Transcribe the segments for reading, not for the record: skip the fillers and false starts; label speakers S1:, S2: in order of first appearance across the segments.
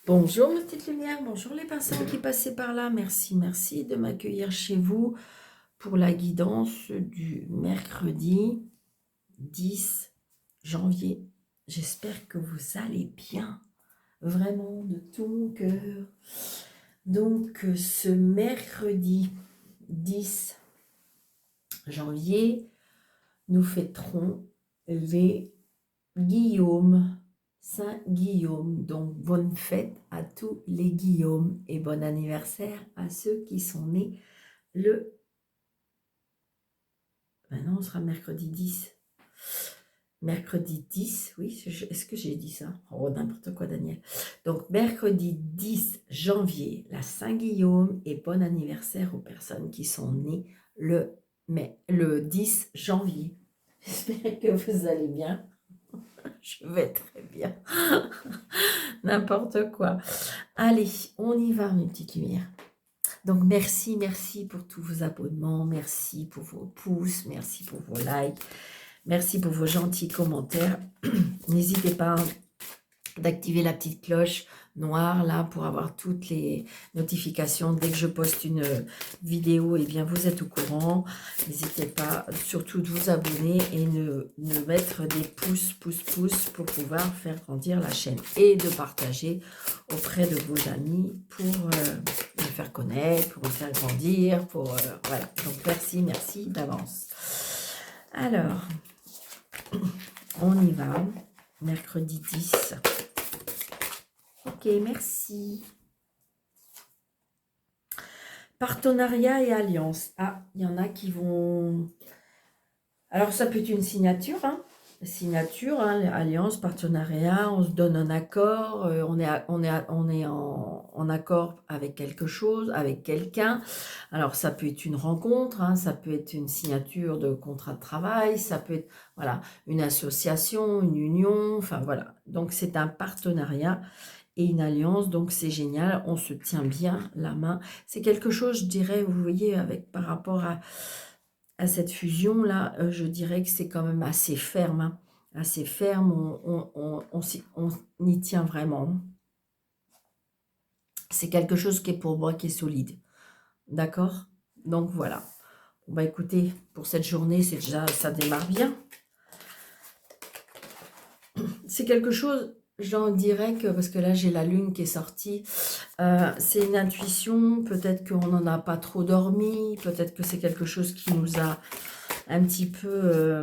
S1: Bonjour mes petites lumières, bonjour les personnes qui passaient par là. Merci de m'accueillir chez vous pour la guidance du mercredi 10 janvier. J'espère que vous allez bien, vraiment de tout mon cœur. Donc ce mercredi 10 janvier, nous fêterons les Guillaume, Saint Guillaume. Donc, bonne fête à tous les Guillaume et bon anniversaire à ceux qui sont nés le... Maintenant, on sera mercredi 10. Mercredi 10, oui, est-ce que j'ai dit ça? Oh, n'importe quoi, Daniel. Donc, mercredi 10 janvier, la Saint-Guillaume et bon anniversaire aux personnes qui sont nées le 10 janvier. J'espère que vous allez bien. Je vais très bien. N'importe quoi. Allez, on y va, mes petites lumières. Donc, merci pour tous vos abonnements, merci pour vos pouces, merci pour vos likes, merci pour vos gentils commentaires. N'hésitez pas d'activer la petite cloche noire là pour avoir toutes les notifications dès que je poste une vidéo. Et bien vous êtes au courant. N'hésitez pas surtout de vous abonner et de mettre des pouces pour pouvoir faire grandir la chaîne et de partager auprès de vos amis pour le faire connaître, pour le faire grandir, pour voilà. Donc merci d'avance. Alors on y va, mercredi 10. Ok, merci. Partenariat et alliance. Ah, il y en a qui vont... Alors, ça peut être une signature, alliance, partenariat, on se donne un accord, on est en accord avec quelque chose, avec quelqu'un. Alors, ça peut être une rencontre, ça peut être une signature de contrat de travail, ça peut être, voilà, une association, une union, enfin, voilà. Donc, c'est un partenariat et une alliance, donc c'est génial, on se tient bien la main. C'est quelque chose, je dirais, vous voyez, par rapport à cette fusion-là, je dirais que c'est quand même assez ferme, assez ferme, on y tient vraiment. C'est quelque chose qui est pour moi, qui est solide, d'accord? Donc voilà. Bon, bah écoutez, pour cette journée, c'est déjà, ça démarre bien. C'est quelque chose, j'en dirais que, parce que là j'ai la lune qui est sortie, c'est une intuition, peut-être qu'on n'en a pas trop dormi, peut-être que c'est quelque chose qui nous a un petit peu...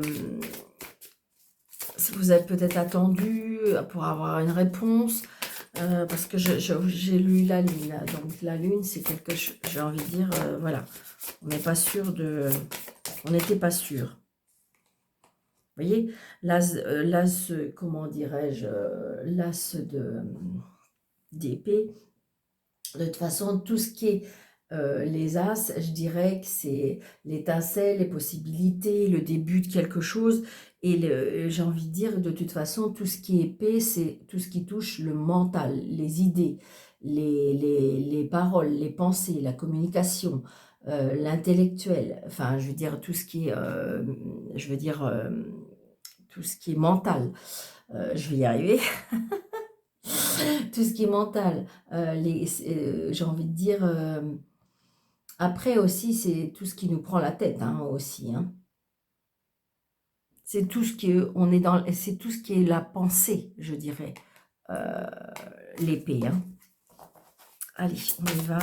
S1: vous avez peut-être attendu pour avoir une réponse, parce que j'ai lu la lune, là. Donc la lune c'est quelque chose, j'ai envie de dire, voilà, on n'est pas sûr de... On n'était pas sûr. Vous voyez, l'as, comment dirais-je, l'as d'épée, de toute façon, tout ce qui est les as, je dirais que c'est l'étincelle, les possibilités, le début de quelque chose. Et j'ai envie de dire, de toute façon, tout ce qui est épée, c'est tout ce qui touche le mental, les idées, les paroles, les pensées, la communication, l'intellectuel. Enfin, je veux dire, tout ce qui est, tout ce qui est mental. Je vais y arriver. Tout ce qui est mental. J'ai envie de dire... après aussi, c'est tout ce qui nous prend la tête, aussi. C'est tout ce qui est, c'est tout ce qui est la pensée, je dirais. L'épée. Allez, on y va.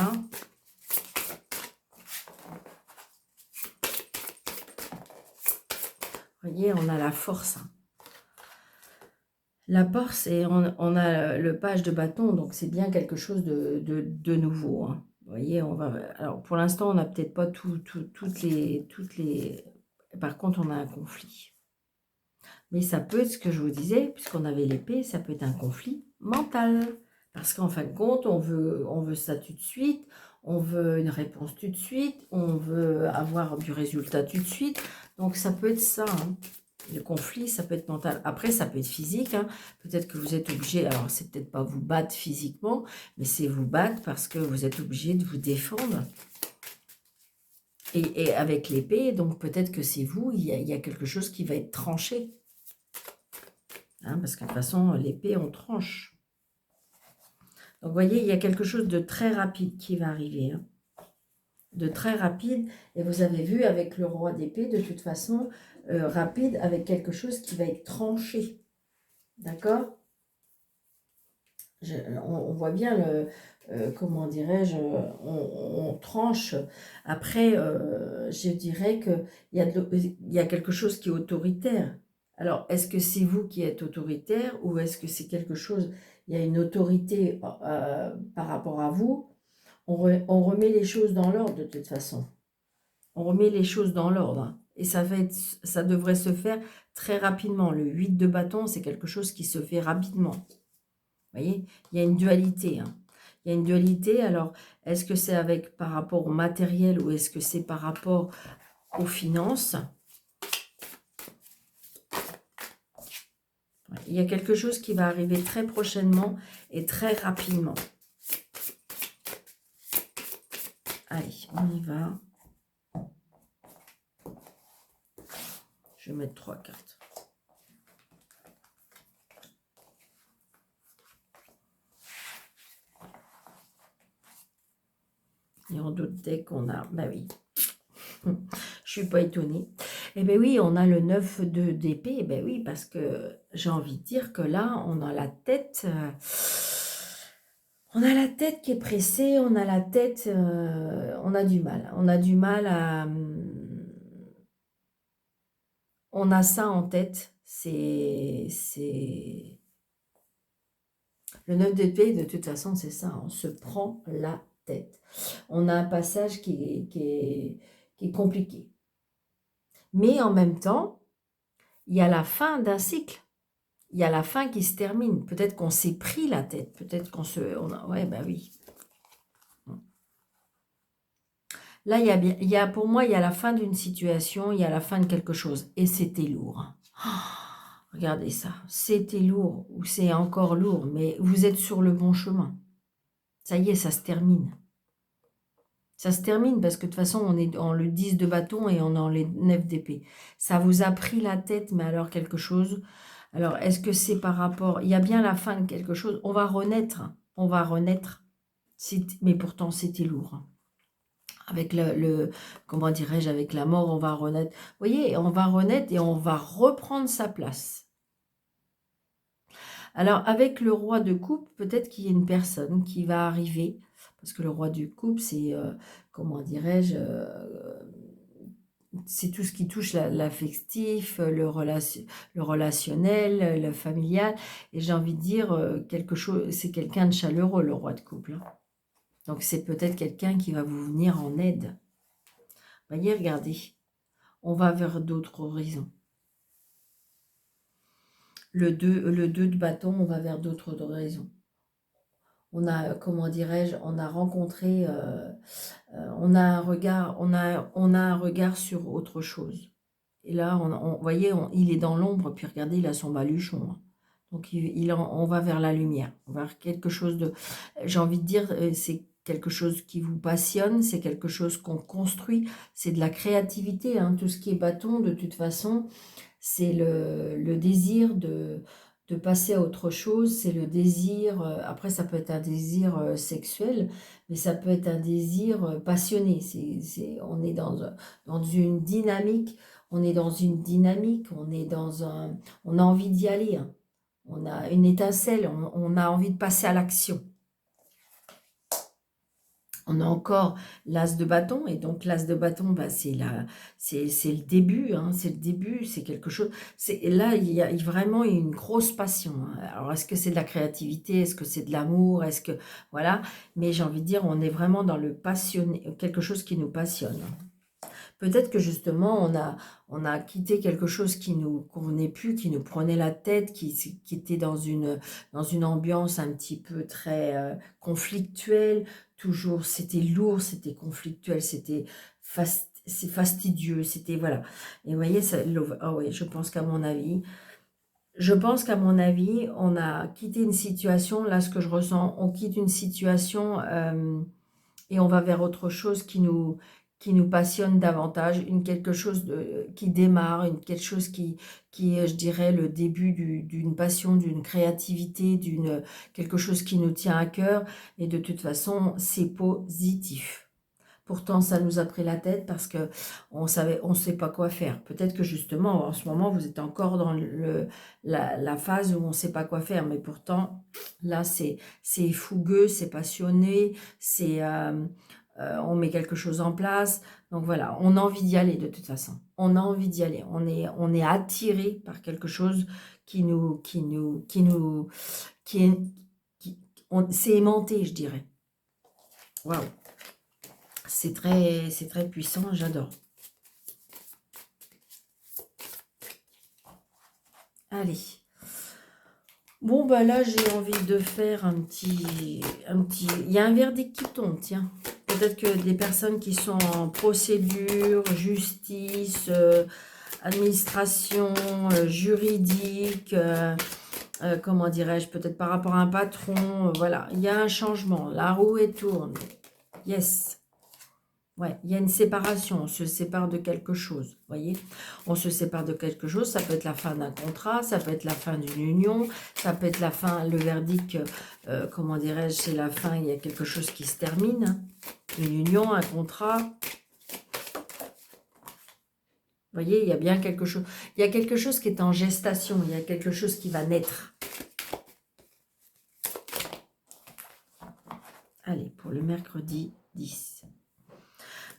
S1: Vous voyez, on a la force. La force, et on a le page de bâton, donc c'est bien quelque chose de nouveau. Vous voyez, on va. Alors, pour l'instant, on n'a peut-être pas toutes les. Par contre, on a un conflit. Mais ça peut être ce que je vous disais, puisqu'on avait l'épée, ça peut être un conflit mental. Parce qu'en fin de compte, on veut ça tout de suite, on veut une réponse tout de suite, on veut avoir du résultat tout de suite. Donc ça peut être ça. Le conflit, ça peut être mental. Après, ça peut être physique. Peut-être que vous êtes obligé, alors c'est peut-être pas vous battre physiquement, mais c'est vous battre parce que vous êtes obligé de vous défendre. Et avec l'épée, donc peut-être que c'est vous, il y a quelque chose qui va être tranché. Parce que de toute façon, l'épée, on tranche. Donc, vous voyez, il y a quelque chose de très rapide qui va arriver, hein. De très rapide. Et vous avez vu avec le roi d'épée, de toute façon, rapide, avec quelque chose qui va être tranché. D'accord? On voit bien le... comment dirais-je, on tranche. Après, je dirais qu'il y a quelque chose qui est autoritaire. Alors, est-ce que c'est vous qui êtes autoritaire ou est-ce que c'est quelque chose, il y a une autorité par rapport à vous? On remet les choses dans l'ordre de toute façon. On remet les choses dans l'ordre, hein. Et ça devrait se faire très rapidement. Le 8 de bâton, c'est quelque chose qui se fait rapidement. Vous voyez, il y a une dualité, hein. Il y a une dualité. Alors, est-ce que c'est par rapport au matériel ou est-ce que c'est par rapport aux finances? Il y a quelque chose qui va arriver très prochainement et très rapidement. Allez, on y va. Je vais mettre 3 cartes. Et en d'autres decks, on a... Ben oui. Je suis pas étonnée. Eh bien oui, on a le 9 d'épée. Eh bien oui, parce que j'ai envie de dire que là, on a la tête... on a la tête qui est pressée, on a la tête... on a du mal. On a du mal à... on a ça en tête. C'est... Le 9 d'épée, de toute façon, c'est ça. On se prend la tête. On a un passage qui est compliqué. Mais en même temps, il y a la fin d'un cycle. Il y a la fin qui se termine. Peut-être qu'on s'est pris la tête. Peut-être qu'on se... ouais, bah oui. Là, pour moi, il y a la fin d'une situation, il y a la fin de quelque chose. Et c'était lourd. Oh, regardez ça. C'était lourd ou c'est encore lourd, mais vous êtes sur le bon chemin. Ça y est, ça se termine. Ça se termine parce que de toute façon, on est dans le 10 de bâton et on est dans les 9 d'épée. Ça vous a pris la tête, mais alors quelque chose... Alors, est-ce que c'est par rapport... Il y a bien la fin de quelque chose. On va renaître. On va renaître. Mais pourtant, c'était lourd. Avec comment dirais-je, avec la mort, on va renaître. Vous voyez, on va renaître et on va reprendre sa place. Alors, avec le roi de coupe, peut-être qu'il y a une personne qui va arriver. Parce que le roi de coupe, c'est, comment dirais-je... c'est tout ce qui touche l'affectif, le relationnel, le familial. Et j'ai envie de dire, quelque chose, c'est quelqu'un de chaleureux, le roi de couple, hein. Donc, c'est peut-être quelqu'un qui va vous venir en aide. Voyez, regardez, on va vers d'autres horizons. Le 2 de bâton, on va vers d'autres horizons. On a, comment dirais-je, on a rencontré, on a un regard sur autre chose. Et là, vous voyez, il est dans l'ombre, puis regardez, il a son baluchon, hein. Donc, on va vers la lumière, on va vers quelque chose de... J'ai envie de dire, c'est quelque chose qui vous passionne, c'est quelque chose qu'on construit, c'est de la créativité, hein. Tout ce qui est bâton, de toute façon, c'est le désir de passer à autre chose, c'est le désir, après ça peut être un désir sexuel, mais ça peut être un désir passionné, on est dans une dynamique, on est dans une dynamique, on a envie d'y aller, hein. On a une étincelle, on a envie de passer à l'action. On a encore l'as de bâton, et donc l'as de bâton, bah, c'est le début, hein, c'est le début, c'est quelque chose. Là, il y a vraiment une grosse passion, hein. Alors, est-ce que c'est de la créativité, est-ce que c'est de l'amour, est-ce que... Voilà, mais j'ai envie de dire, on est vraiment dans le passionné, quelque chose qui nous passionne. Peut-être que justement, on a quitté quelque chose qui nous convenait plus, qui nous prenait la tête, qui était dans une ambiance un petit peu très conflictuelle. Toujours, c'était lourd, c'était conflictuel, c'est fastidieux, c'était... Voilà. Et vous voyez, ah oui, je pense qu'à mon avis... on a quitté une situation, là ce que je ressens, on quitte une situation et on va vers autre chose qui nous passionne davantage, quelque chose qui démarre, quelque chose qui est, je dirais, le début d'une passion, d'une créativité, quelque chose qui nous tient à cœur. Et de toute façon, c'est positif. Pourtant, ça nous a pris la tête parce que on sait pas quoi faire. Peut-être que justement, en ce moment, vous êtes encore dans la phase où on ne sait pas quoi faire. Mais pourtant, là, c'est fougueux, c'est passionné, on met quelque chose en place. Donc voilà, on a envie d'y aller de toute façon. On a envie d'y aller. On est attiré par quelque chose qui est, c'est aimanté, je dirais. Waouh. C'est très puissant, j'adore. Allez. Bon, bah là, j'ai envie de faire un petit... Il y a un verdict qui tombe, tiens. Peut-être que des personnes qui sont en procédure, justice, administration, juridique, comment dirais-je, peut-être par rapport à un patron, voilà. Il y a un changement, la roue est tourne. Yes. Ouais, il y a une séparation, on se sépare de quelque chose, voyez. On se sépare de quelque chose, ça peut être la fin d'un contrat, ça peut être la fin d'une union, ça peut être la fin, le verdict, comment dirais-je, c'est la fin, il y a quelque chose qui se termine, une union, un contrat. Vous voyez, il y a bien quelque chose, il y a quelque chose qui est en gestation, il y a quelque chose qui va naître. Allez, pour le mercredi 10.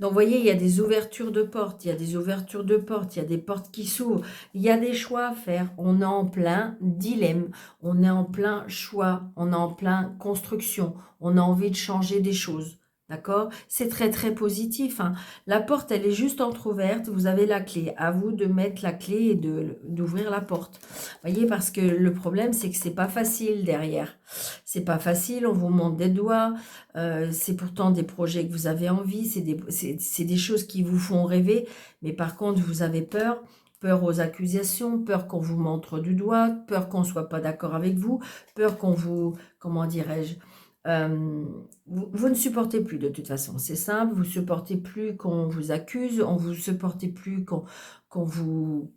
S1: Donc, vous voyez, il y a des ouvertures de portes, il y a des ouvertures de portes, il y a des portes qui s'ouvrent, il y a des choix à faire. On est en plein dilemme, on est en plein choix, on est en plein construction, on a envie de changer des choses. D'accord? C'est très, très positif, hein. La porte, elle est juste entrouverte, vous avez la clé. À vous de mettre la clé et d'ouvrir la porte. Vous voyez, parce que le problème, c'est que c'est pas facile derrière. C'est pas facile, on vous montre des doigts. C'est pourtant des projets que vous avez envie, c'est des choses qui vous font rêver, mais par contre, vous avez peur. Peur aux accusations, peur qu'on vous montre du doigt, peur qu'on ne soit pas d'accord avec vous, peur qu'on vous, comment dirais-je, vous ne supportez plus de toute façon, c'est simple, vous ne supportez plus qu'on vous accuse, on vous supportez plus qu'on vous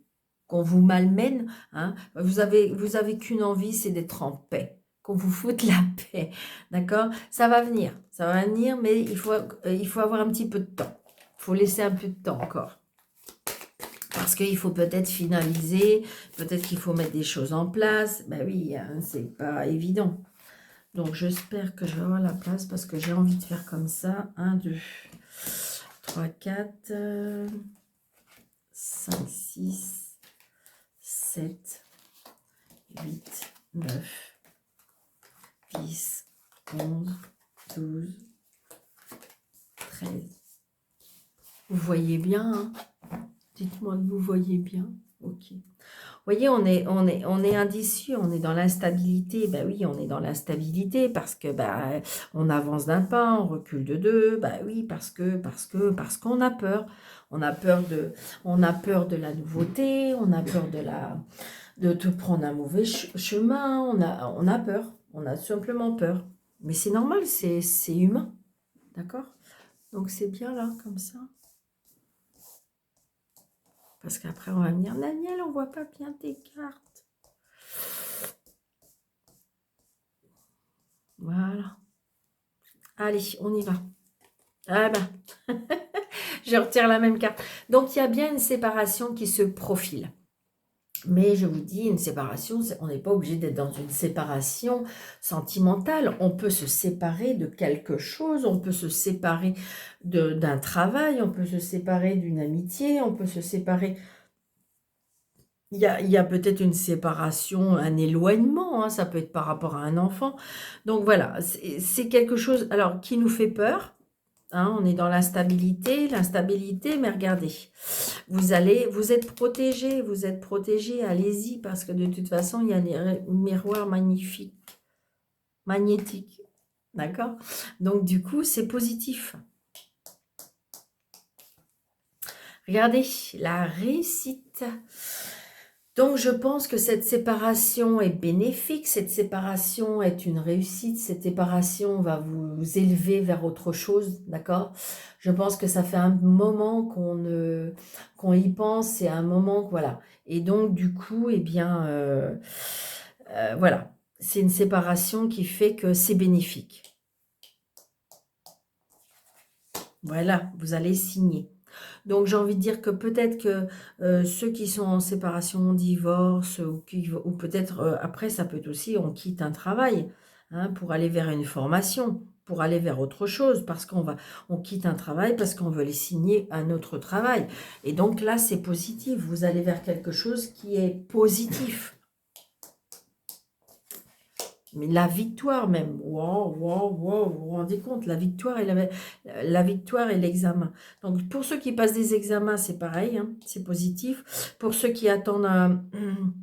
S1: malmène, hein. Vous avez qu'une envie, c'est d'être en paix, qu'on vous foute la paix, d'accord? Ça va venir, mais il faut avoir un petit peu de temps, il faut laisser un peu de temps encore. Parce qu'il faut peut-être finaliser, peut-être qu'il faut mettre des choses en place, ben oui, hein, c'est pas évident. Donc, j'espère que je vais avoir la place parce que j'ai envie de faire comme ça. 1, 2, 3, 4, 5, 6, 7, 8, 9, 10, 11, 12, 13. Vous voyez bien, hein? Dites-moi que vous voyez bien. Ok. Vous voyez, on est indécis, on est dans l'instabilité. Ben oui, on est dans l'instabilité parce que on avance d'un pas, on recule de deux. Ben oui, parce qu'on a peur. On a peur de la nouveauté, on a peur de te prendre un mauvais chemin, on a peur, on a simplement peur. Mais c'est normal, c'est humain. D'accord? Donc c'est bien là, comme ça. Parce qu'après, on va me dire, Daniel, on voit pas bien tes cartes. Voilà. Allez, on y va. Ah ben, je retire la même carte. Donc, il y a bien une séparation qui se profile. Mais je vous dis, une séparation, on n'est pas obligé d'être dans une séparation sentimentale. On peut se séparer de quelque chose, on peut se séparer d'un travail, on peut se séparer d'une amitié, on peut se séparer... Il y a peut-être une séparation, un éloignement, hein, ça peut être par rapport à un enfant. Donc voilà, c'est quelque chose alors qui nous fait peur. Hein, on est dans l'instabilité, mais regardez, vous êtes protégé, allez-y, parce que de toute façon, il y a des miroirs magnifiques, magnétiques, d'accord? Donc du coup, c'est positif. « Regardez, la réussite ». Donc, je pense que cette séparation est bénéfique, cette séparation est une réussite, cette séparation va vous élever vers autre chose, d'accord? Je pense que ça fait un moment qu'on y pense, c'est un moment, voilà. Et donc, du coup, eh bien, voilà, c'est une séparation qui fait que c'est bénéfique. Voilà, vous allez signer. Donc, j'ai envie de dire que peut-être que ceux qui sont en séparation, divorce, ou peut-être après, ça peut être aussi, on quitte un travail hein, pour aller vers une formation, pour aller vers autre chose, parce on quitte un travail parce qu'on veut aller signer un autre travail. Et donc là, c'est positif. Vous allez vers quelque chose qui est positif. Mais la victoire même, wow, wow, wow, vous vous rendez compte, la victoire et l'examen. Donc pour ceux qui passent des examens, c'est pareil, hein, c'est positif. Pour ceux qui attendent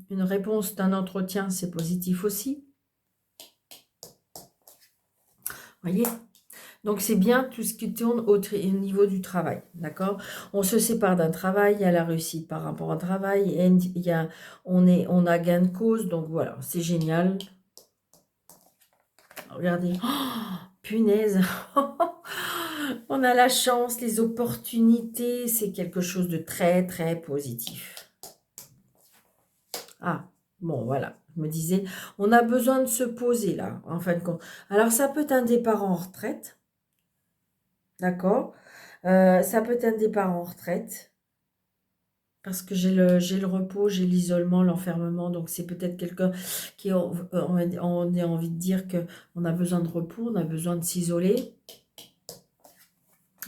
S1: une réponse d'un entretien, c'est positif aussi. Voyez? Donc c'est bien tout ce qui tourne au niveau du travail, d'accord? On se sépare d'un travail, il y a la réussite par rapport au travail, on a gain de cause, donc voilà, c'est génial. Regardez, oh, punaise, on a la chance, les opportunités, c'est quelque chose de très, très positif. Ah, bon, voilà, je me disais, on a besoin de se poser là, en fin de compte. Alors, ça peut être un départ en retraite, d'accord? Ça peut être un départ en retraite, parce que j'ai le repos, j'ai l'isolement, l'enfermement, donc c'est peut-être quelqu'un qui, on a envie de dire qu'on a besoin de repos, on a besoin de s'isoler.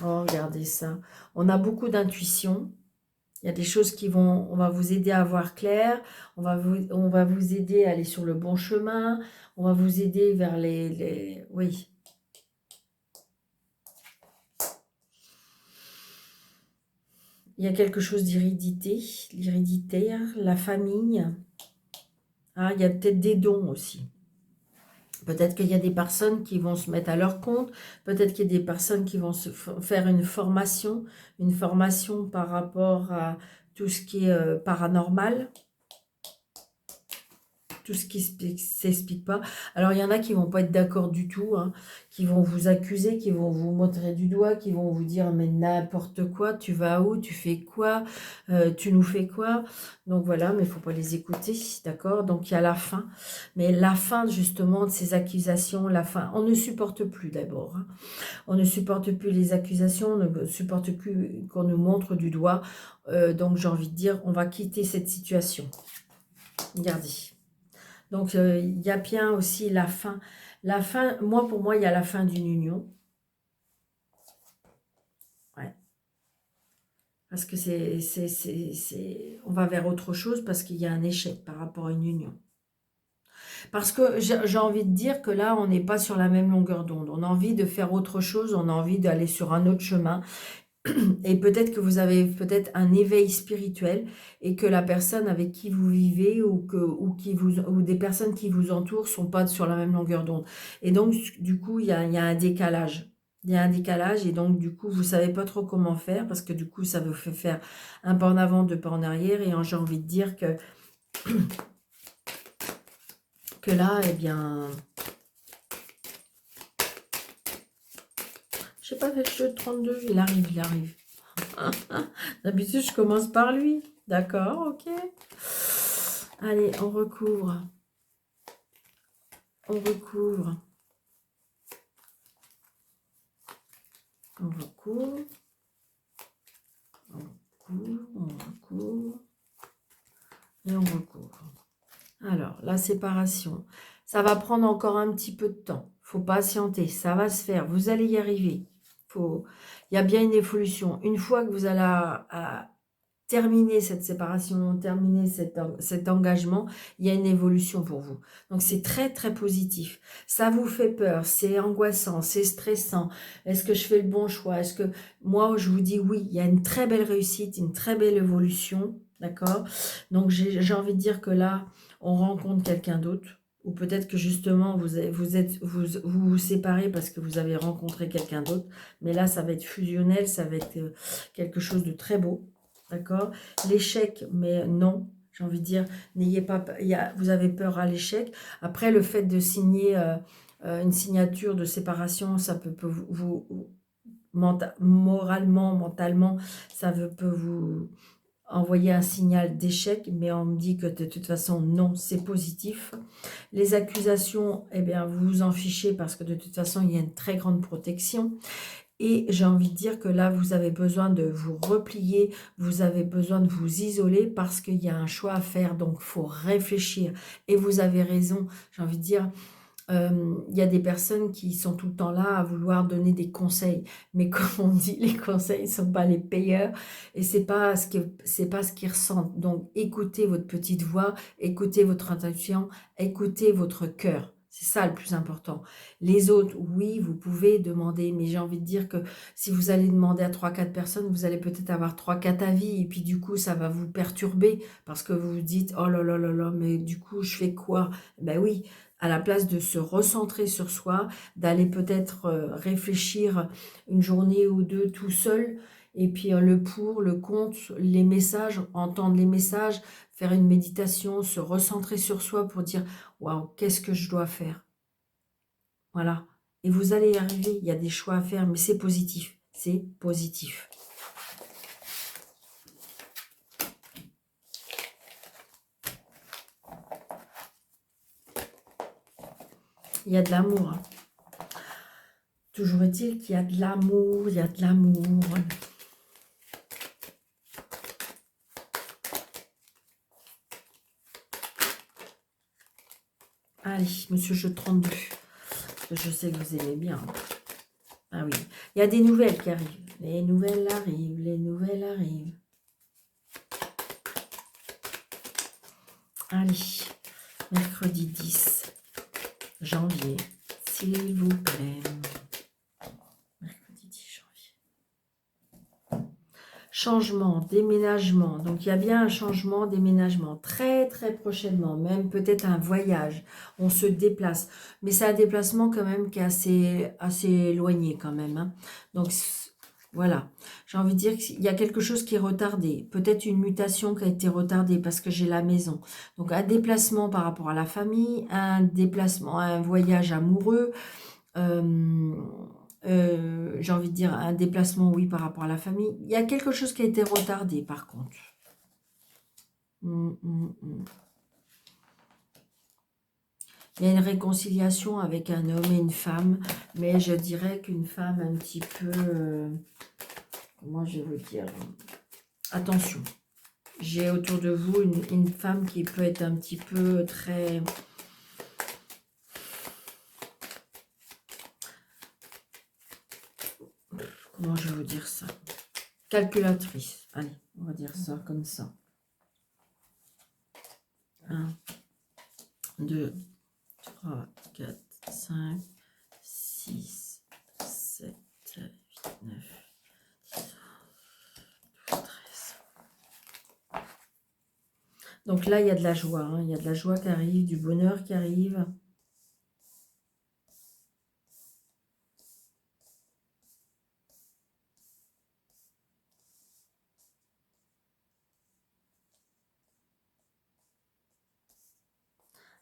S1: Oh, regardez ça. On a beaucoup d'intuition. Il y a des choses on va vous aider à voir clair. On va vous aider à aller sur le bon chemin. On va vous aider vers oui. Il y a quelque chose l'héréditaire, la famille. Ah, il y a peut-être des dons aussi. Peut-être qu'il y a des personnes qui vont se mettre à leur compte. Peut-être qu'il y a des personnes qui vont faire une formation par rapport à tout ce qui est paranormal, tout ce qui ne s'explique pas. Alors, il y en a qui ne vont pas être d'accord du tout, hein, qui vont vous accuser, qui vont vous montrer du doigt, qui vont vous dire « mais n'importe quoi, tu vas où, tu fais quoi, tu nous fais quoi ?» Donc voilà, mais il ne faut pas les écouter, d'accord? Donc, il y a la fin. Mais la fin, justement, de ces accusations, la fin, on ne supporte plus d'abord. Hein. On ne supporte plus les accusations, on ne supporte plus qu'on nous montre du doigt. Donc, j'ai envie de dire, on va quitter cette situation. Regardez. Donc, il y a bien aussi la fin. La fin, pour moi, il y a la fin d'une union. Ouais. Parce que on va vers autre chose parce qu'il y a un échec par rapport à une union. Parce que j'ai envie de dire que là, on n'est pas sur la même longueur d'onde. On a envie de faire autre chose, on a envie d'aller sur un autre chemin. Et peut-être que vous avez peut-être un éveil spirituel et que la personne avec qui vous vivez ou des personnes qui vous entourent sont pas sur la même longueur d'onde. Et donc, du coup, il y a un décalage. Il y a un décalage et donc, du coup, vous savez pas trop comment faire parce que du coup, ça vous fait faire un pas en avant, deux pas en arrière. Et j'ai envie de dire que là, eh bien... Je sais pas fait le jeu de 32, il arrive. D'habitude, je commence par lui. D'accord, ok. Allez, on recouvre. On recouvre. On recouvre. On recouvre, on recouvre. Et on recouvre. Alors, la séparation. Ça va prendre encore un petit peu de temps. Faut patienter, ça va se faire. Vous allez y arriver. Il y a bien une évolution. Une fois que vous allez terminer cette séparation, terminer cet engagement, il y a une évolution pour vous. Donc, c'est très, très positif. Ça vous fait peur, c'est angoissant, c'est stressant. Est-ce que je fais le bon choix? Est-ce que moi, je vous dis oui, il y a une très belle réussite, une très belle évolution, d'accord? Donc, j'ai envie de dire que là, on rencontre quelqu'un d'autre. Ou peut-être que justement, vous séparez parce que vous avez rencontré quelqu'un d'autre. Mais là, ça va être fusionnel, ça va être quelque chose de très beau. D'accord? L'échec, mais non. J'ai envie de dire, n'ayez pas, vous avez peur à l'échec. Après, le fait de signer une signature de séparation, ça peut moralement, mentalement, peut vous envoyer un signal d'échec, mais on me dit que de toute façon, non, c'est positif. Les accusations, eh bien, vous vous en fichez parce que de toute façon, il y a une très grande protection. Et j'ai envie de dire que là, vous avez besoin de vous replier, vous avez besoin de vous isoler parce qu'il y a un choix à faire, donc il faut réfléchir. Et vous avez raison, j'ai envie de dire, il y a des personnes qui sont tout le temps là à vouloir donner des conseils. Mais comme on dit, les conseils ne sont pas les payeurs et c'est pas ce qu'ils ressentent. Donc écoutez votre petite voix, écoutez votre intuition, écoutez votre cœur. C'est ça le plus important. Les autres, oui, vous pouvez demander, mais j'ai envie de dire que si vous allez demander à 3-4 personnes, vous allez peut-être avoir 3-4 avis, et puis du coup, ça va vous perturber, parce que vous vous dites, oh là là là là, mais du coup, je fais quoi? Ben oui, à la place de se recentrer sur soi, d'aller peut-être réfléchir une journée ou deux tout seul, et puis le pour, le contre, les messages, entendre les messages, faire une méditation, se recentrer sur soi pour dire « Waouh, qu'est-ce que je dois faire ?» Voilà. Et vous allez y arriver, il y a des choix à faire, mais c'est positif. C'est positif. Il y a de l'amour. Hein. Toujours est-il qu'il y a de l'amour, il y a de l'amour. Allez, monsieur jeu 32. Je sais que vous aimez bien. Ah oui, il y a des nouvelles qui arrivent. Les nouvelles arrivent, les nouvelles arrivent. Allez, mercredi 10 janvier, s'il vous plaît. Mercredi 10 janvier. Changement, déménagement. Donc, il y a bien un changement, déménagement. Très, très prochainement. Même peut-être un voyage. On se déplace. Mais c'est un déplacement quand même qui est assez éloigné quand même. Hein. Donc, voilà. J'ai envie de dire qu'il y a quelque chose qui est retardé. Peut-être une mutation qui a été retardée parce que j'ai la maison. Donc, un déplacement par rapport à la famille. Un déplacement, un voyage amoureux. J'ai envie de dire un déplacement, oui, par rapport à la famille. Il y a quelque chose qui a été retardé, par contre. Il y a une réconciliation avec un homme et une femme, mais je dirais qu'une femme un petit peu... comment je vais vous dire? Attention. J'ai autour de vous une femme qui peut être un petit peu très... Comment je vais vous dire ça? Calculatrice. Allez, on va dire ça comme ça. 1, 2, 3, 4, 5, 6, 7, 8, 9, 10, 12, 13. Donc là, il y a de la joie. Hein. Il y a de la joie qui arrive, du bonheur qui arrive.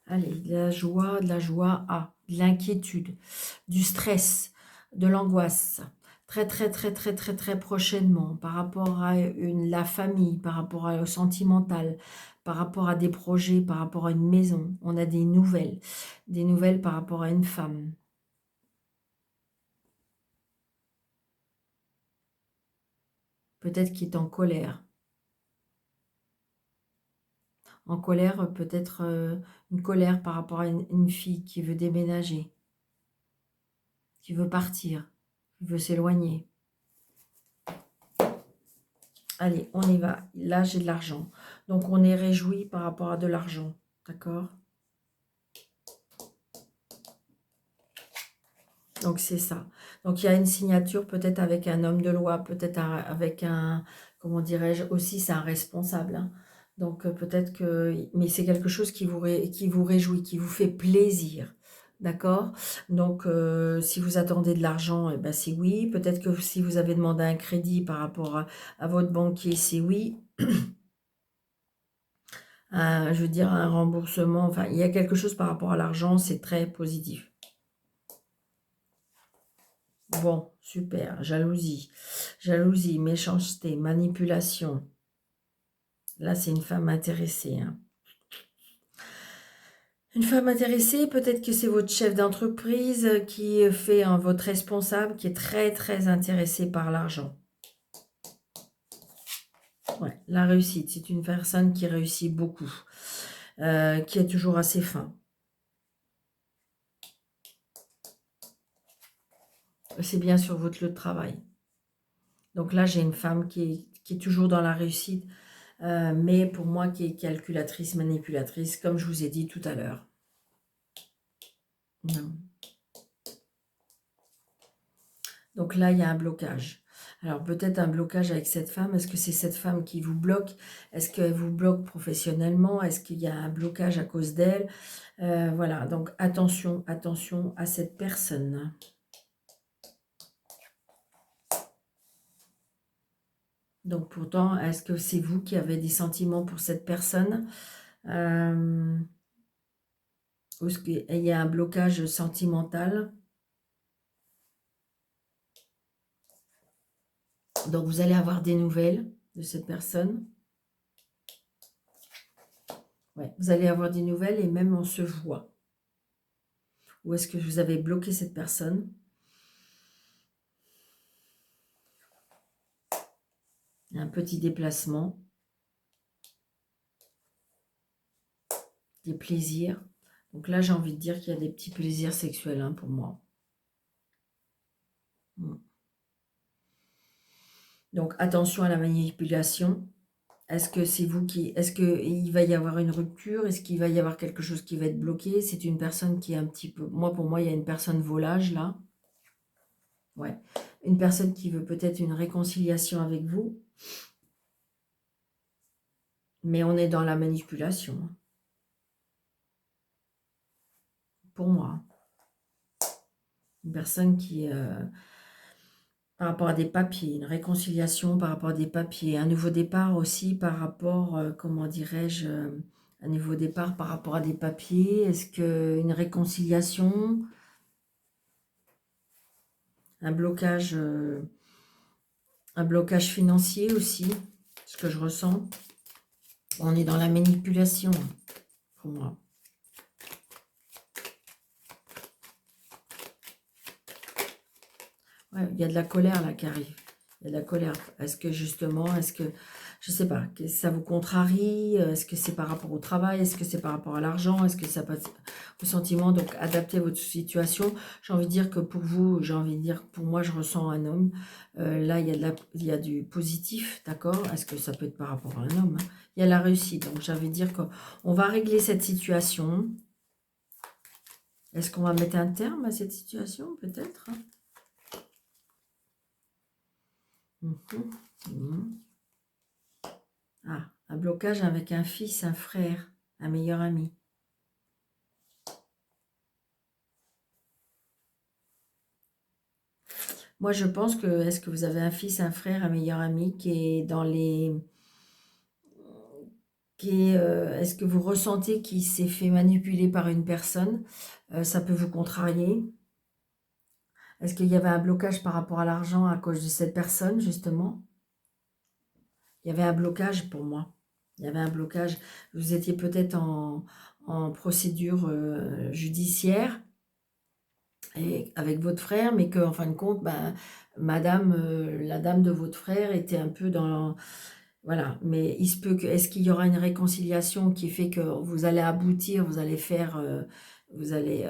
S1: Allez, de la joie à de l'inquiétude, du stress, de l'angoisse. Très, très, très, très, très, très prochainement, par rapport à la famille, par rapport au sentimental, par rapport à des projets, par rapport à une maison. On a des nouvelles par rapport à une femme. Peut-être qui est en colère. En colère, peut-être une colère par rapport à une fille qui veut déménager, qui veut partir, qui veut s'éloigner. Allez, on y va. Là, j'ai de l'argent. Donc, on est réjoui par rapport à de l'argent. D'accord? Donc, c'est ça. Donc, il y a une signature peut-être avec un homme de loi, peut-être avec un, comment dirais-je, aussi, c'est un responsable. Hein. Donc, peut-être que... Mais c'est quelque chose qui vous réjouit, qui vous fait plaisir. D'accord? Donc, si vous attendez de l'argent, eh ben, c'est oui. Peut-être que si vous avez demandé un crédit par rapport à votre banquier, c'est oui. je veux dire, un remboursement. Enfin, il y a quelque chose par rapport à l'argent, c'est très positif. Bon, super. Jalousie. Jalousie, méchanceté, manipulation. Là, c'est une femme intéressée, hein. Une femme intéressée, peut-être que c'est votre chef d'entreprise qui fait votre responsable, qui est très, très intéressé par l'argent. Ouais, la réussite, c'est une personne qui réussit beaucoup, qui est toujours assez fin. C'est bien sur votre lieu de travail. Donc là, j'ai une femme qui est toujours dans la réussite, mais pour moi, qui est calculatrice, manipulatrice, comme je vous ai dit tout à l'heure. Donc là, il y a un blocage. Alors peut-être un blocage avec cette femme. Est-ce que c'est cette femme qui vous bloque? Est-ce qu'elle vous bloque professionnellement? Est-ce qu'il y a un blocage à cause d'elle? Voilà, donc attention, attention à cette personne. Donc pourtant, est-ce que c'est vous qui avez des sentiments pour cette personne? Ou est-ce qu'il y a un blocage sentimental? Donc vous allez avoir des nouvelles de cette personne. Ouais, vous allez avoir des nouvelles et même on se voit. Ou est-ce que vous avez bloqué cette personne? Un petit déplacement. Des plaisirs. Donc là, j'ai envie de dire qu'il y a des petits plaisirs sexuels, hein, pour moi. Donc attention à la manipulation. Est-ce que c'est vous qui... Est-ce qu'il va y avoir une rupture? Est-ce qu'il va y avoir quelque chose qui va être bloqué? C'est une personne qui est un petit peu... Moi, pour moi, il y a une personne volage, là. Ouais. Une personne qui veut peut-être une réconciliation avec vous. Mais on est dans la manipulation, hein. Pour moi. Une personne qui... par rapport à des papiers, une réconciliation par rapport à des papiers, un nouveau départ aussi par rapport, comment dirais-je, un nouveau départ par rapport à des papiers. Est-ce qu'une réconciliation, un blocage financier aussi, ce que je ressens. On est dans la manipulation, pour moi. Ouais, il y a de la colère là qui arrive. Il y a de la colère. Est-ce que justement, je sais pas, que ça vous contrarie? Est-ce que c'est par rapport au travail? Est-ce que c'est par rapport à l'argent? Est-ce que ça passe au sentiment? Donc, adaptez votre situation. J'ai envie de dire que pour vous, j'ai envie de dire, pour moi, je ressens un homme. Là, il y a du positif, d'accord? Est-ce que ça peut être par rapport à un homme, hein? Il y a la réussite. Donc, j'ai envie de dire qu'on va régler cette situation. Est-ce qu'on va mettre un terme à cette situation, peut-être, hein? Ah, un blocage avec un fils, un frère, un meilleur ami. Moi, je pense que, est-ce que vous avez un fils, un frère, un meilleur ami qui est dans les... est-ce que vous ressentez qu'il s'est fait manipuler par une personne? Ça peut vous contrarier. Est-ce qu'il y avait un blocage par rapport à l'argent à cause de cette personne, justement? Il y avait un blocage pour moi. Il y avait un blocage. Vous étiez peut-être en procédure judiciaire et avec votre frère, mais qu'en fin de compte, ben, madame, la dame de votre frère était un peu dans... Voilà, mais il se peut que... Est-ce qu'il y aura une réconciliation qui fait que vous allez aboutir, vous allez faire... vous allez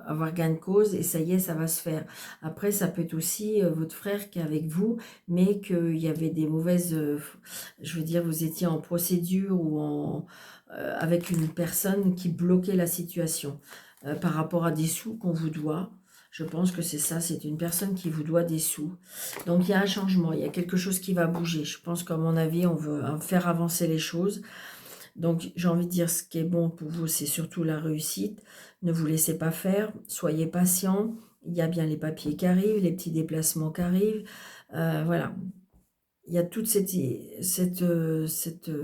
S1: avoir gain de cause et ça y est, ça va se faire. Après, ça peut être aussi votre frère qui est avec vous, mais qu'il y avait des mauvaises... je veux dire, vous étiez en procédure ou avec une personne qui bloquait la situation par rapport à des sous qu'on vous doit. Je pense que c'est ça, c'est une personne qui vous doit des sous. Donc il y a un changement, il y a quelque chose qui va bouger. Je pense qu'à mon avis, on veut faire avancer les choses. Donc j'ai envie de dire, ce qui est bon pour vous, c'est surtout la réussite. Ne vous laissez pas faire, soyez patient. Il y a bien les papiers qui arrivent, les petits déplacements qui arrivent. Voilà, il y a toute cette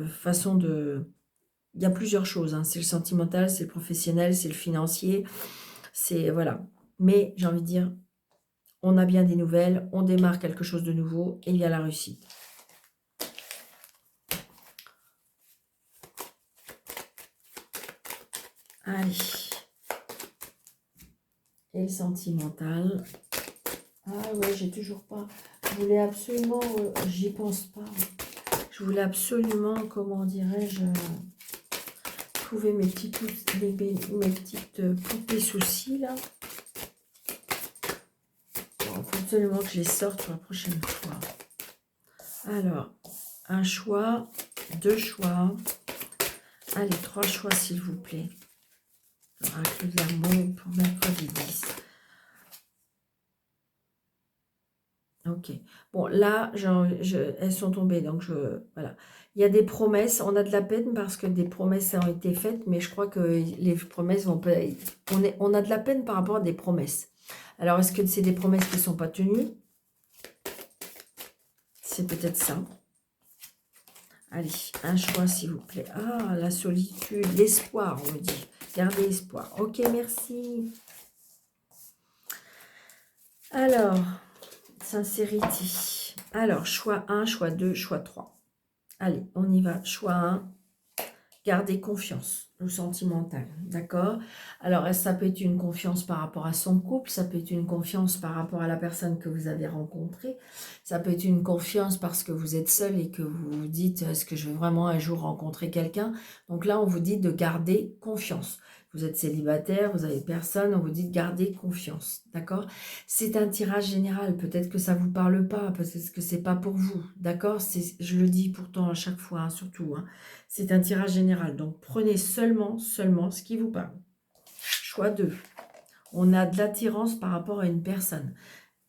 S1: façon Il y a plusieurs choses, hein. C'est le sentimental, c'est le professionnel, c'est le financier, c'est voilà. Mais j'ai envie de dire, on a bien des nouvelles, on démarre quelque chose de nouveau et il y a la réussite. Allez. Et le sentimental. Ah ouais, j'ai toujours pas. Je voulais absolument, j'y pense pas. Je voulais absolument, comment dirais-je, trouver mes petites poupées soucis là. Il faut absolument que je les sorte pour la prochaine fois. Alors, un choix, 2 choix. Allez, 3 choix s'il vous plaît. L'oracle de l'amour pour mercredi 10. Ok. Bon, là, elles sont tombées, donc voilà. Il y a des promesses, on a de la peine parce que des promesses ont été faites, mais je crois que les promesses vont pas... On a de la peine par rapport à des promesses. Alors, est-ce que c'est des promesses qui ne sont pas tenues? C'est peut-être ça. Allez, un choix s'il vous plaît. Ah, la solitude, l'espoir, on me dit. Gardez espoir. Ok, merci. Alors, sincérité. Alors, choix 1, choix 2, choix 3. Allez, on y va. Choix 1, garder confiance, le sentimental, d'accord? Alors, ça peut être une confiance par rapport à son couple, ça peut être une confiance par rapport à la personne que vous avez rencontrée, ça peut être une confiance parce que vous êtes seul et que vous vous dites, est-ce que je vais vraiment un jour rencontrer quelqu'un? Donc là, on vous dit de garder confiance. Vous êtes célibataire, vous n'avez personne, on vous dit de garder confiance, d'accord? C'est un tirage général, peut-être que ça ne vous parle pas, peut-être que ce n'est pas pour vous, d'accord? Je le dis pourtant à chaque fois, hein, surtout, hein. C'est un tirage général, donc prenez seulement ce qui vous parle. Choix 2. On a de l'attirance par rapport à une personne.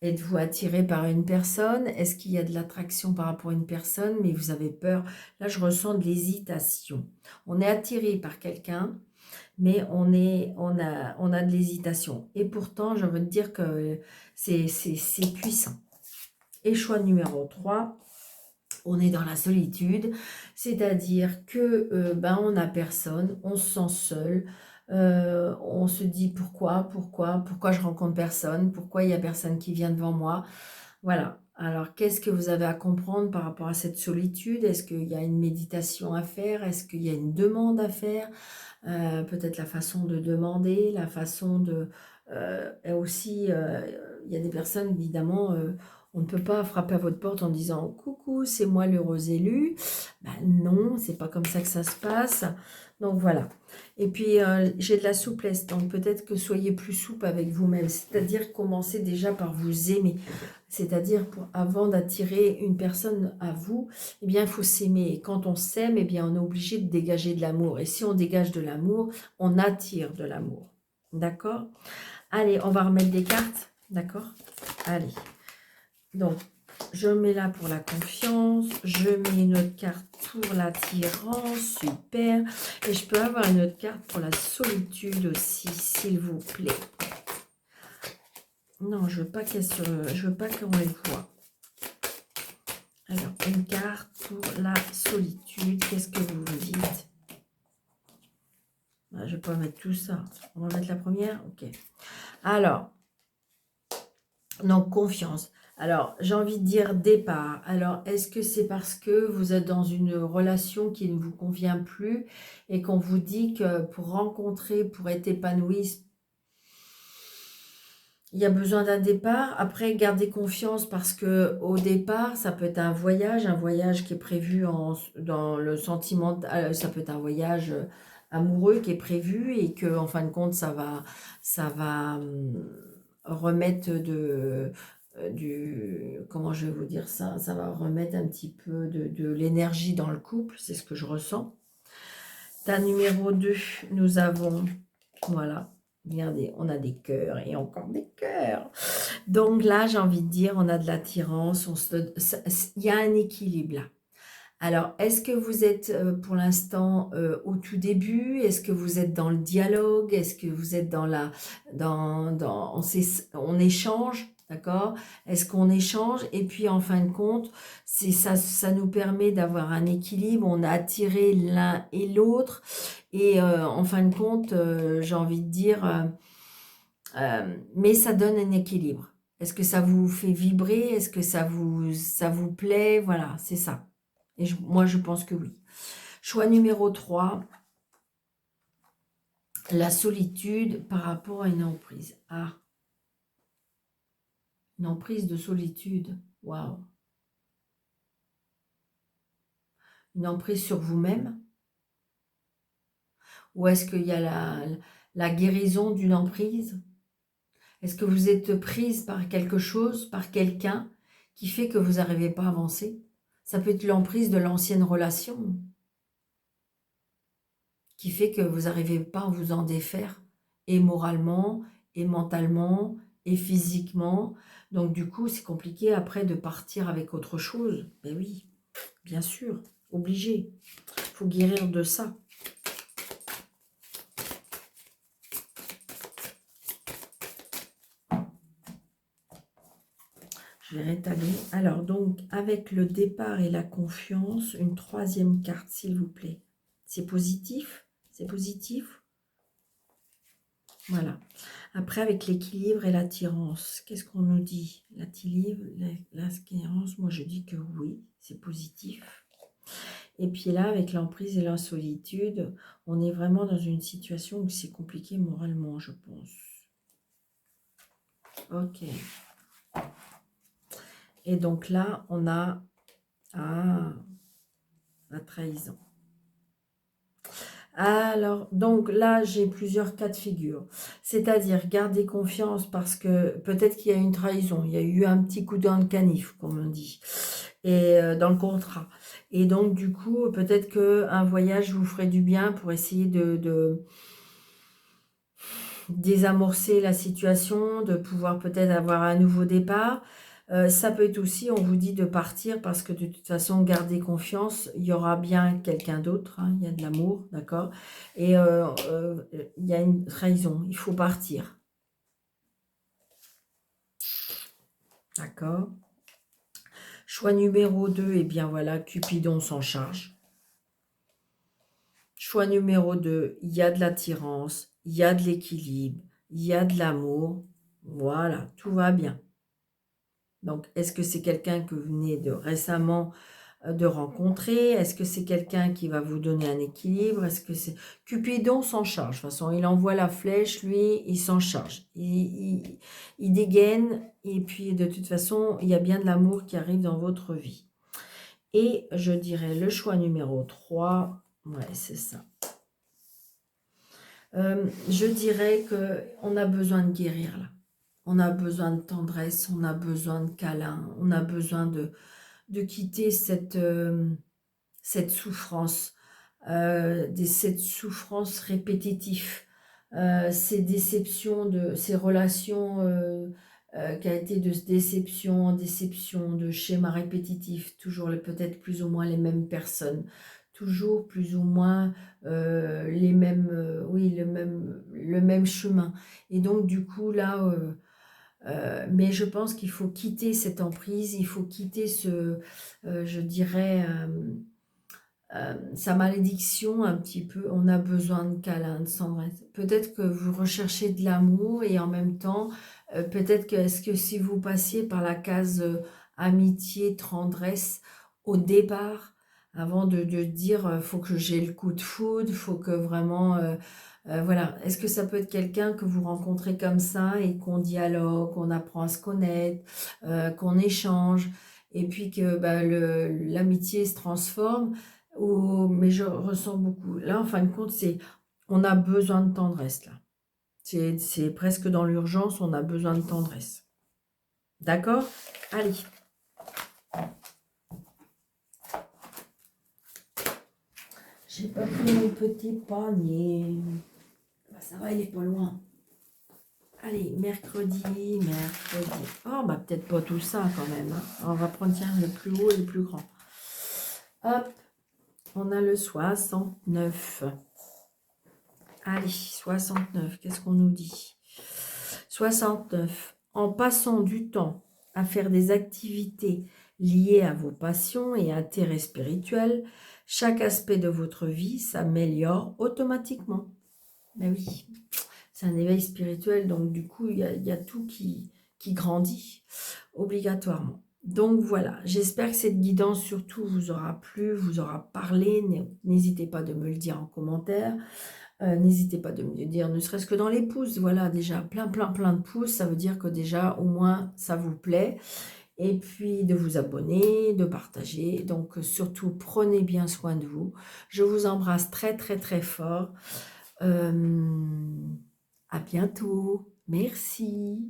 S1: Êtes-vous attiré par une personne? Est-ce qu'il y a de l'attraction par rapport à une personne, mais vous avez peur? Là, je ressens de l'hésitation. On est attiré par quelqu'un, mais on a de l'hésitation. Et pourtant, je veux te dire que c'est puissant. Et choix numéro 3, on est dans la solitude, c'est-à-dire que on n'a personne, on se sent seul, on se dit pourquoi je rencontre personne, pourquoi il n'y a personne qui vient devant moi. Voilà. Alors, qu'est-ce que vous avez à comprendre par rapport à cette solitude? Est-ce qu'il y a une méditation à faire? Est-ce qu'il y a une demande à faire? Peut-être la façon de demander, la façon de... et aussi, il y a des personnes, évidemment, on ne peut pas frapper à votre porte en disant « Coucou, c'est moi l'heureux élu ». Ben non, c'est pas comme ça que ça se passe. Donc voilà. Et puis, j'ai de la souplesse, donc peut-être que soyez plus souple avec vous-même. C'est-à-dire, commencez déjà par vous aimer. C'est-à-dire, avant d'attirer une personne à vous, eh bien, il faut s'aimer. Et quand on s'aime, eh bien, on est obligé de dégager de l'amour. Et si on dégage de l'amour, on attire de l'amour. D'accord? Allez, on va remettre des cartes. D'accord? Allez. Donc, je mets là pour la confiance. Je mets une autre carte pour l'attirance. Super. Et je peux avoir une autre carte pour la solitude aussi, s'il vous plaît. Non, je veux pas je veux pas qu'on les voit. Alors, une carte pour la solitude. Qu'est-ce que vous vous dites? Je ne vais pas mettre tout ça. On va mettre la première? Ok. Alors, donc confiance. Alors, j'ai envie de dire départ. Alors, est-ce que c'est parce que vous êtes dans une relation qui ne vous convient plus et qu'on vous dit que pour rencontrer, pour être épanoui, il y a besoin d'un départ. Après, gardez confiance parce que au départ, ça peut être un voyage qui est prévu dans le sentiment. Ça peut être un voyage amoureux qui est prévu et que, en fin de compte, ça va remettre comment je vais vous dire ça? Ça va remettre un petit peu de l'énergie dans le couple. C'est ce que je ressens. Ta numéro 2, nous avons, voilà. Regardez, on a des cœurs et encore des cœurs. Donc là, j'ai envie de dire, on a de l'attirance, il y a un équilibre là. Alors, est-ce que vous êtes pour l'instant au tout début? Est-ce que vous êtes dans le dialogue? Est-ce que vous êtes dans la, on échange, d'accord? Est-ce qu'on échange? Et puis, en fin de compte, c'est ça, ça nous permet d'avoir un équilibre. On a attiré l'un et l'autre. Et en fin de compte, j'ai envie de dire, mais ça donne un équilibre. Est-ce que ça vous fait vibrer? Est-ce que ça vous plaît? Voilà, c'est ça. Et moi, je pense que oui. Choix numéro 3, la solitude par rapport à une emprise. Ah, une emprise de solitude. Waouh. Une emprise sur vous-même? Ou est-ce qu'il y a la guérison d'une emprise? Est-ce que vous êtes prise par quelque chose, par quelqu'un qui fait que vous n'arrivez pas à avancer? Ça peut être l'emprise de l'ancienne relation qui fait que vous n'arrivez pas à vous en défaire, et moralement, et mentalement, et physiquement. Donc du coup, c'est compliqué après de partir avec autre chose. Ben oui, bien sûr, obligé. Il faut guérir de ça. Je vais rétablir. Alors donc, avec le départ et la confiance, une troisième carte, s'il vous plaît. C'est positif? C'est positif? Voilà. Après, avec l'équilibre et l'attirance, qu'est-ce qu'on nous dit? L'équilibre, l'attirance, moi je dis que oui, c'est positif. Et puis là, avec l'emprise et la solitude, on est vraiment dans une situation où c'est compliqué moralement, je pense. Ok. Et donc là, on a la trahison. Alors, donc là, j'ai plusieurs cas de figure. C'est-à-dire, garder confiance parce que peut-être qu'il y a une trahison. Il y a eu un petit coup d'un canif, comme on dit, et dans le contrat. Et donc, du coup, peut-être qu'un voyage vous ferait du bien pour essayer de désamorcer la situation, de pouvoir peut-être avoir un nouveau départ. Ça peut être aussi, on vous dit de partir parce que de toute façon, gardez confiance, il y aura bien quelqu'un d'autre, hein, il y a de l'amour, d'accord? Et il y a une trahison, il faut partir, d'accord? Choix numéro 2, et bien voilà, Cupidon s'en charge. Choix numéro 2, il y a de l'attirance, il y a de l'équilibre, il y a de l'amour, voilà, tout va bien. Donc, est-ce que c'est quelqu'un que vous venez de récemment de rencontrer? Est-ce que c'est quelqu'un qui va vous donner un équilibre? Est-ce que c'est... Cupidon s'en charge. De toute façon, il envoie la flèche, lui, il s'en charge. Il dégaine, et puis de toute façon, il y a bien de l'amour qui arrive dans votre vie. Et je dirais le choix numéro 3. Ouais, c'est ça. Je dirais qu'on a besoin de guérir, là. On a besoin de tendresse, on a besoin de câlin, on a besoin de quitter cette souffrance, cette souffrance répétitive, ces déceptions, ces relations qui a été de déception en déception, de schémas répétitifs, toujours peut-être plus ou moins les mêmes personnes, toujours plus ou moins les mêmes, oui, le même chemin. Et donc du coup là, mais je pense qu'il faut quitter cette emprise, il faut quitter je dirais, sa malédiction un petit peu. On a besoin de câlins, de tendresse. Peut-être que vous recherchez de l'amour et en même temps, peut-être que est-ce que si vous passiez par la case amitié, tendresse au départ, avant de dire faut que j'ai le coup de foudre, faut que vraiment voilà, est-ce que ça peut être quelqu'un que vous rencontrez comme ça et qu'on dialogue, qu'on apprend à se connaître, qu'on échange, et puis que bah, l'amitié se transforme, mais je ressens beaucoup. Là, en fin de compte, on a besoin de tendresse, là. C'est presque dans l'urgence, on a besoin de tendresse. D'accord? Allez. J'ai pas pris mon petit panier. Bah, ça va, il est pas loin. Allez, mercredi. Oh, bah peut-être pas tout ça quand même, hein. On va prendre, tiens, le plus haut et le plus grand. Hop, on a le 69. Allez, 69, qu'est-ce qu'on nous dit? 69. En passant du temps à faire des activités liées à vos passions et intérêts spirituels, chaque aspect de votre vie s'améliore automatiquement. Ben oui, c'est un éveil spirituel, donc du coup, il y a tout qui grandit obligatoirement. Donc voilà, j'espère que cette guidance surtout vous aura plu, vous aura parlé. N'hésitez pas de me le dire en commentaire. N'hésitez pas de me le dire, ne serait-ce que dans les pouces. Voilà, déjà plein de pouces, ça veut dire que déjà au moins ça vous plaît. Et puis de vous abonner, de partager. Donc surtout prenez bien soin de vous. Je vous embrasse très fort. À bientôt. Merci.